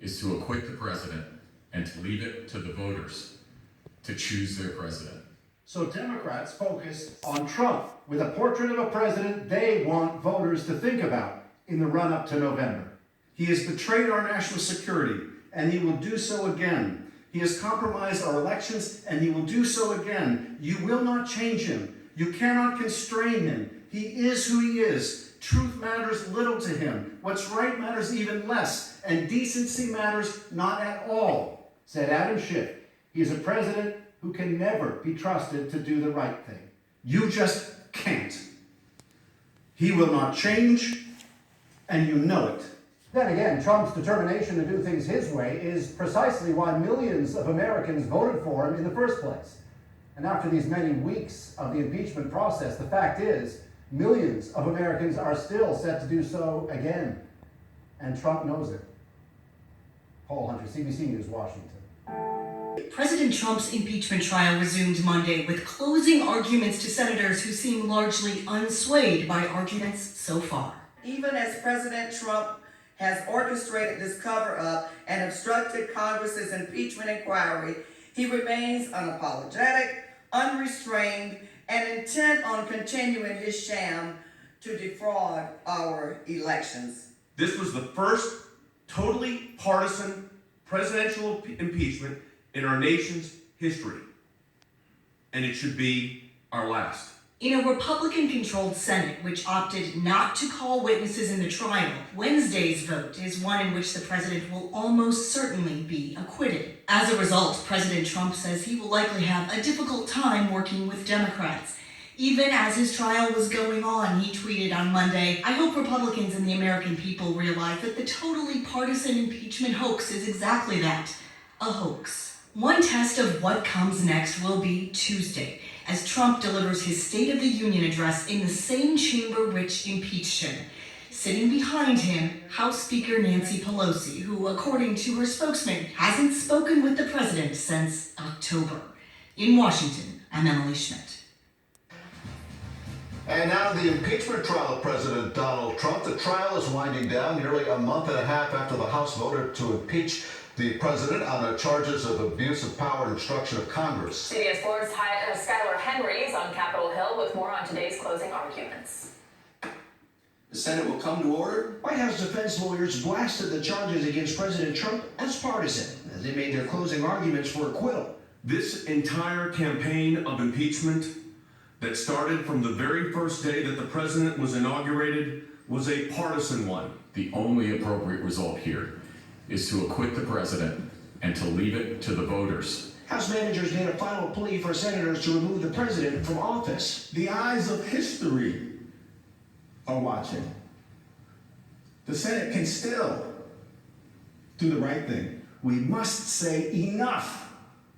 is to acquit the president and to leave it to the voters to choose their president. So Democrats focus on Trump with a portrait of a president they want voters to think about in the run-up to November. He has betrayed our national security, and he will do so again. He has compromised our elections, and he will do so again. You will not change him. You cannot constrain him. He is who he is. Truth matters little to him. What's right matters even less, and decency matters not at all, said Adam Schiff. He is a president who can never be trusted to do the right thing. You just can't. He will not change, and you know it. Then again, Trump's determination to do things his way is precisely why millions of Americans voted for him in the first place. And after these many weeks of the impeachment process, the fact is, millions of Americans are still set to do so again. And Trump knows it. Paul Hunter, CBC News, Washington. President Trump's impeachment trial resumed Monday with closing arguments to senators who seem largely unswayed by arguments so far. Even as President Trump has orchestrated this cover-up and obstructed Congress's impeachment inquiry, he remains unapologetic, unrestrained, and intent on continuing his sham to defraud our elections. This was the first totally partisan presidential impeachment in our nation's history, and it should be our last. In a Republican-controlled Senate, which opted not to call witnesses in the trial, Wednesday's vote is one in which the president will almost certainly be acquitted. As a result, President Trump says he will likely have a difficult time working with Democrats. Even as his trial was going on, he tweeted on Monday, "I hope Republicans and the American people realize that the totally partisan impeachment hoax is exactly that, a hoax." One test of what comes next will be Tuesday, as Trump delivers his State of the Union address in the same chamber which impeached him. Sitting behind him, House Speaker Nancy Pelosi, who, according to her spokesman, hasn't spoken with the president since October. In Washington, I'm Emily Schmidt. And now the impeachment trial of President Donald Trump. The trial is winding down nearly a month and a half after the House voted to impeach the president on charges of abuse of power and obstruction of Congress. CBS Sports' Skylar Henry is on Capitol Hill with more on today's closing arguments. The Senate will come to order. White House defense lawyers blasted the charges against President Trump as partisan as they made their closing arguments for acquittal. This entire campaign of impeachment that started from the very first day that the president was inaugurated was a partisan one. The only appropriate result here is to acquit the president and to leave it to the voters. House managers made a final plea for senators to remove the president from office. The eyes of history are watching. The Senate can still do the right thing. We must say enough.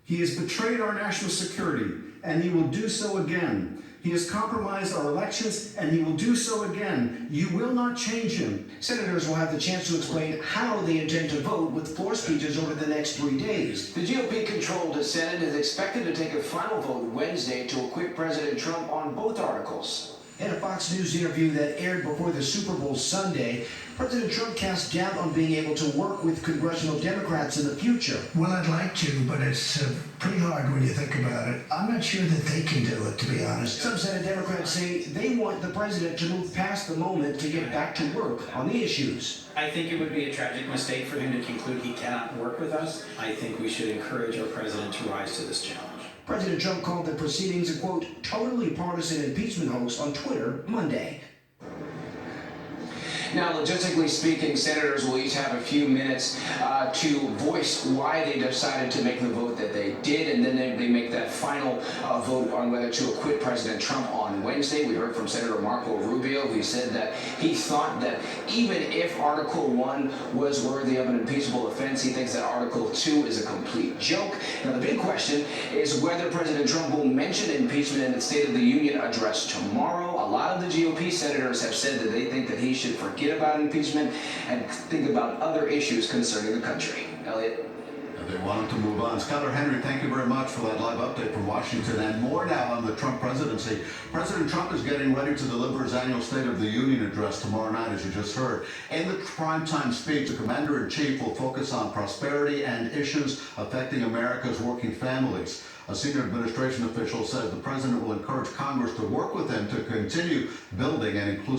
He has betrayed our national security, and he will do so again. He has compromised our elections, and he will do so again. You will not change him. Senators will have the chance to explain how they intend to vote with floor speeches over the next 3 days. The GOP-controlled Senate is expected to take a final vote Wednesday to acquit President Trump on both articles. In a Fox News interview that aired before the Super Bowl Sunday, President Trump cast doubt on being able to work with congressional Democrats in the future. Well, I'd like to, but it's pretty hard when you think about it. I'm not sure that they can do it, to be honest. Some Senate Democrats say they want the president to move past the moment to get back to work on the issues. I think it would be a tragic mistake for him to conclude he cannot work with us. I think we should encourage our president to rise to this challenge. President Trump called the proceedings a, quote, totally partisan impeachment hoax on Twitter Monday. Now, logistically speaking, senators will each have a few minutes to voice why they decided to make the vote that they did, and then they make that final vote on whether to acquit President Trump on Wednesday. We heard from Senator Marco Rubio, who said that he thought that even if Article 1 was worthy of an impeachable offense, he thinks that Article 2 is a complete joke. Now, the big question is whether President Trump will mention impeachment in the State of the Union address tomorrow. A lot of the GOP senators have said that they think that he should forget about impeachment and think about other issues concerning the country. Elliot? They want him to move on. Skylar Henry, thank you very much for that live update from Washington. And more now on the Trump presidency. President Trump is getting ready to deliver his annual State of the Union address tomorrow night, as you just heard. In the primetime speech, the commander-in-chief will focus on prosperity and issues affecting America's working families. A senior administration official says the president will encourage Congress to work with him to continue building an inclusive